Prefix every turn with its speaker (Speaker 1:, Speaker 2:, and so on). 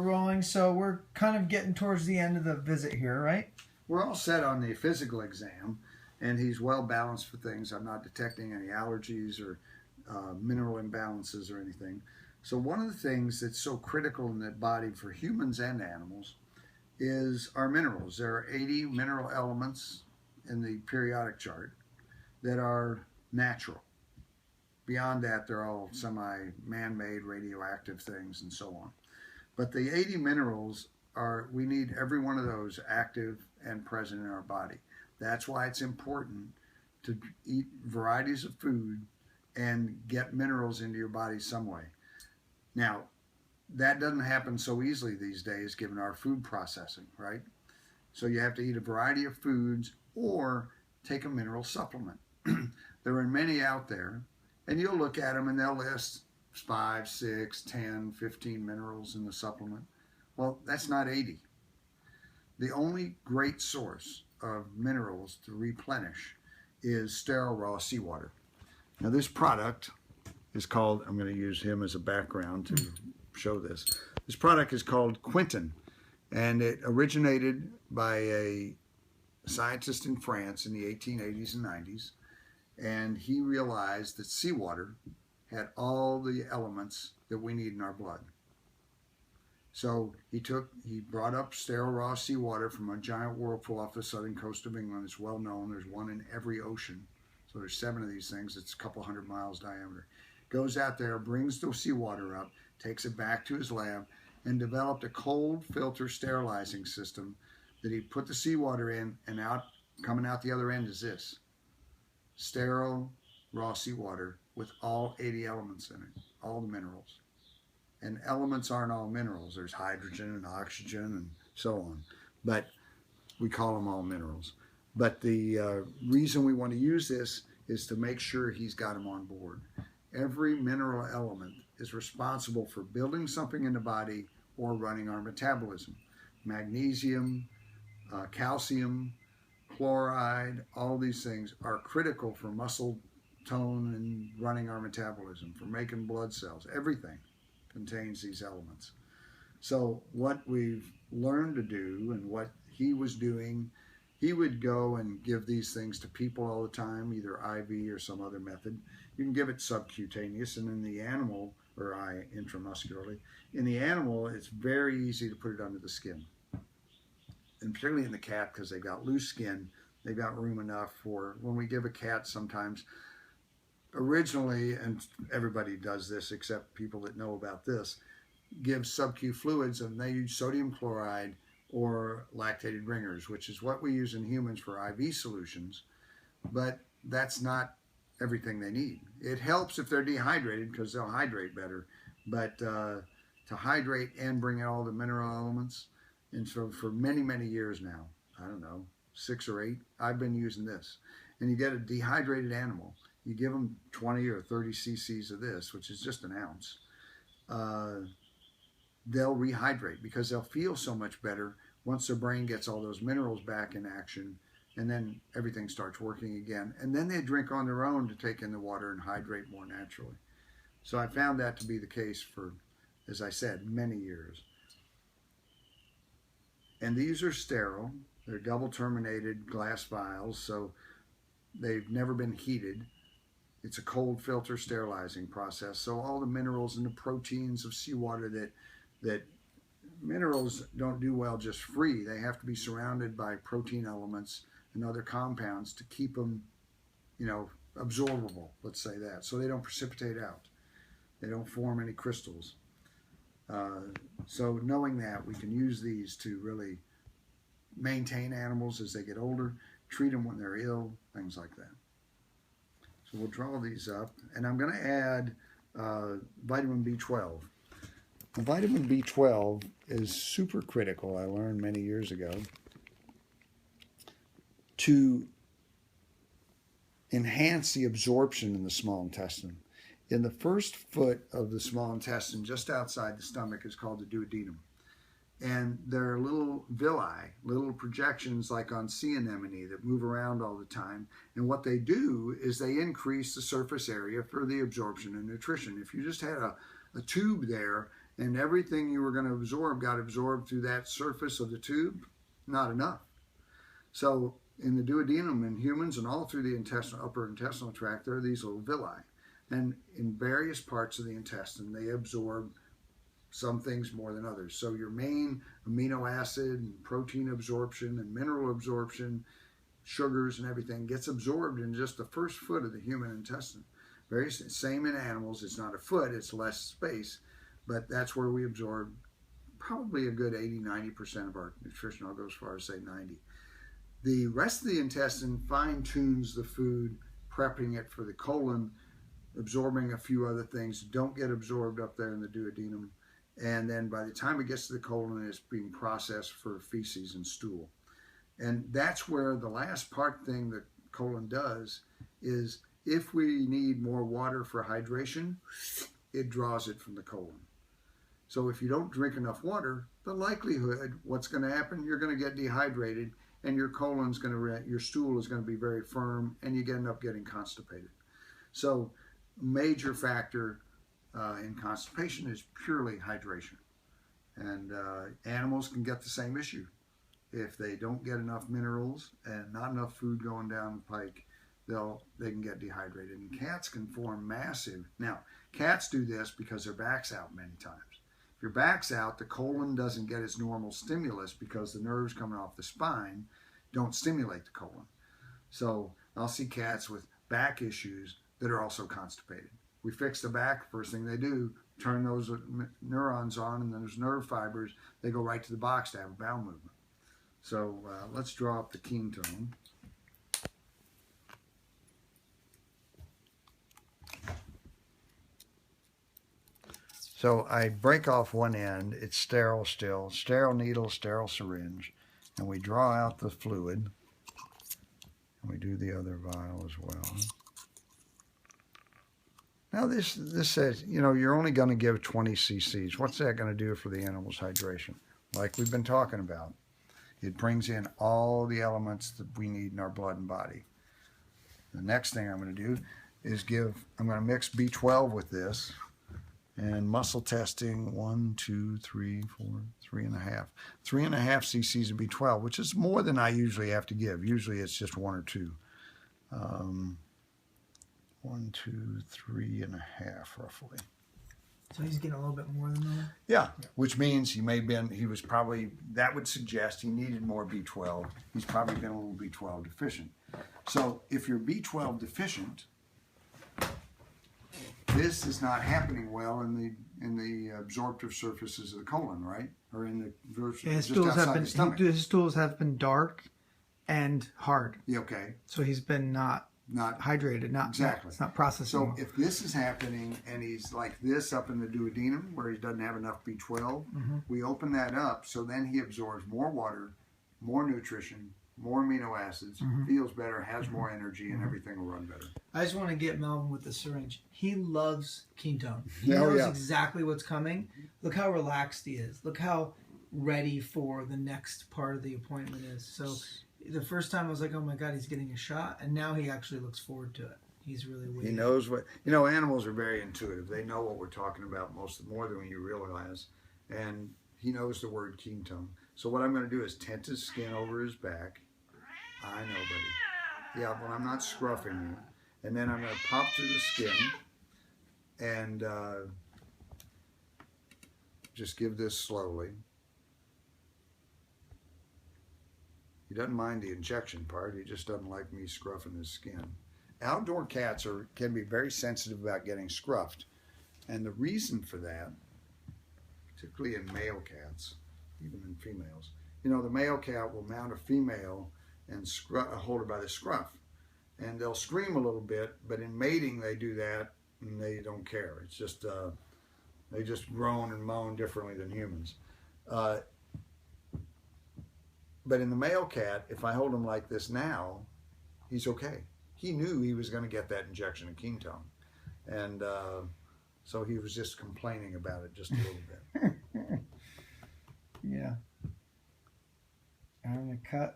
Speaker 1: rolling, so we're kind of getting towards the end of the visit here, right?
Speaker 2: We're all set on the physical exam, and he's well balanced for things. I'm not detecting any allergies or mineral imbalances or anything. So one of the things that's so critical in the body for humans and animals is our minerals. There are 80 mineral elements in the periodic chart that are natural. Beyond that, they're all semi-man-made radioactive things and so on. But the 80 minerals we need every one of those active and present in our body. That's why it's important to eat varieties of food and get minerals into your body some way. Now, that doesn't happen so easily these days given our food processing, right? So you have to eat a variety of foods or take a mineral supplement. There are many out there, and you'll look at them and they'll list 5, 6, 10, 15 minerals in the supplement. Well, that's not 80. The only great source of minerals to replenish is sterile raw seawater. Now this product is called, I'm going to use him as a background to show this. This product is called Quinton, and it originated by a scientist in France in the 1880s and 90s, and he realized that seawater had all the elements that we need in our blood. So he brought up sterile raw seawater from a giant whirlpool off the southern coast of England. It's well known. There's one in every ocean. So there's 7 of these things. It's a couple hundred miles diameter. Goes out there, brings the seawater up, takes it back to his lab, and developed a cold filter sterilizing system that he put the seawater in, and coming out the other end is this. Sterile raw seawater with all 80 elements in it, all the minerals. And elements aren't all minerals. There's hydrogen and oxygen and so on. But we call them all minerals. But the reason we want to use this is to make sure he's got them on board. Every mineral element is responsible for building something in the body or running our metabolism. Magnesium, calcium, chloride, all these things are critical for muscle tone and running our metabolism, for making blood cells. Everything contains these elements. So what we've learned to do and what he was doing, he would go and give these things to people all the time, either IV or some other method. You can give it subcutaneous, and in the animal, or intramuscularly. In the animal, it's very easy to put it under the skin. And particularly in the cat, because they've got loose skin, they've got room enough for, when we give a cat sometimes, originally, and everybody does this except people that know about this, give sub-Q fluids, and they use sodium chloride or lactated ringers, which is what we use in humans for IV solutions, but that's not everything they need. It helps if they're dehydrated because they'll hydrate better, but to hydrate and bring in all the mineral elements, and so for many, many years now, I don't know, 6 or 8, I've been using this. And you get a dehydrated animal, you give them 20 or 30 cc's of this, which is just an ounce, they'll rehydrate because they'll feel so much better once their brain gets all those minerals back in action, and then everything starts working again. And then they drink on their own to take in the water and hydrate more naturally. So I found that to be the case for, as I said, many years. And these are sterile. They're double terminated glass vials, so they've never been heated. It's a cold filter sterilizing process. So all the minerals and the proteins of seawater that minerals don't do well just free. They have to be surrounded by protein elements and other compounds to keep them, absorbable, let's say that. So they don't precipitate out. They don't form any crystals. So knowing that, we can use these to really maintain animals as they get older, treat them when they're ill, things like that. So we'll draw these up, and I'm going to add vitamin B12. Vitamin B12 is super critical, I learned many years ago, to enhance the absorption in the small intestine. In the first foot of the small intestine, just outside the stomach, is called the duodenum. And there are little villi, little projections like on sea anemone that move around all the time. And what they do is they increase the surface area for the absorption and nutrition. If you just had a tube there and everything you were going to absorb got absorbed through that surface of the tube, not enough. So in the duodenum in humans and all through the upper intestinal tract, there are these little villi. And in various parts of the intestine, they absorb some things more than others. So your main amino acid and protein absorption and mineral absorption, sugars and everything gets absorbed in just the first foot of the human intestine. Very same in animals. It's not a foot, it's less space, but that's where we absorb probably a good 80-90% of our nutrition. I'll go as far as say 90. The rest of the intestine fine tunes the food, prepping it for the colon, absorbing a few other things, don't get absorbed up there in the duodenum, and then by the time it gets to the colon, it's being processed for feces and stool. And that's where the last part thing the colon does is, if we need more water for hydration, it draws it from the colon. So if you don't drink enough water, the likelihood, what's going to happen, you're going to get dehydrated, and your colon's going to, your stool is going to be very firm, and you end up getting constipated. So major factor in constipation is purely hydration. And animals can get the same issue. If they don't get enough minerals and not enough food going down the pike, they can get dehydrated. And cats can form massive. Now, cats do this because their back's out many times. If your back's out, the colon doesn't get its normal stimulus because the nerves coming off the spine don't stimulate the colon. So I'll see cats with back issues that are also constipated. We fix the back, first thing they do, turn those neurons on, and then those nerve fibers, they go right to the box to have a bowel movement. So let's draw up the ketone. So I break off one end, it's sterile still, sterile needle, sterile syringe, and we draw out the fluid, and we do the other vial as well. Now this says, you know, you're only going to give 20 cc's. What's that going to do for the animal's hydration? Like we've been talking about, it brings in all the elements that we need in our blood and body. The next thing I'm going to do is I'm going to mix B12 with this. And muscle testing, 1, 2, 3, 4, 3.5. 3.5 cc's of B12, which is more than I usually have to give. Usually it's just 1 or 2. 1, 2, 3.5 roughly.
Speaker 1: So he's getting a little bit more than that?
Speaker 2: Yeah, which means he was probably, that would suggest he needed more B12. He's probably been a little B12 deficient. So if you're B12 deficient, this is not happening well in the absorptive surfaces of the colon, right? Or in the
Speaker 1: his
Speaker 2: just outside the stomach.
Speaker 1: His stools have been dark and hard.
Speaker 2: Yeah, okay.
Speaker 1: So he's been not hydrated,
Speaker 2: exactly.
Speaker 1: It's not processing.
Speaker 2: So
Speaker 1: well.
Speaker 2: if this is happening and he's like this up in the duodenum where he doesn't have enough B12, we open that up, so then he absorbs more water, more nutrition, more amino acids, feels better, has more energy, and everything will run better.
Speaker 1: I just want to get Melvin with the syringe. He loves ketone. He knows exactly what's coming. Look how relaxed he is. Look how ready for the next part of the appointment is. So the first time I was like, oh my God, he's getting a shot. And now he actually looks forward to it. He's really waiting.
Speaker 2: He knows what, you know, animals are very intuitive. They know what we're talking about more than you realize. And he knows the word ketone. So what I'm going to do is tent his skin over his back. I know, buddy. Yeah, well, I'm not scruffing you. And then I'm going to pop through the skin and just give this slowly. He doesn't mind the injection part. He just doesn't like me scruffing his skin. Outdoor cats can be very sensitive about getting scruffed. And the reason for that, particularly in male cats, even in females, you know, the male cat will mount a female and hold her by the scruff. And they'll scream a little bit, but in mating they do that and they don't care. It's just, they just groan and moan differently than humans. But in the male cat, if I hold him like this now, he's okay. He knew he was going to get that injection of ketone. And so he was just complaining about it just a little bit.
Speaker 1: Yeah. I'm going to cut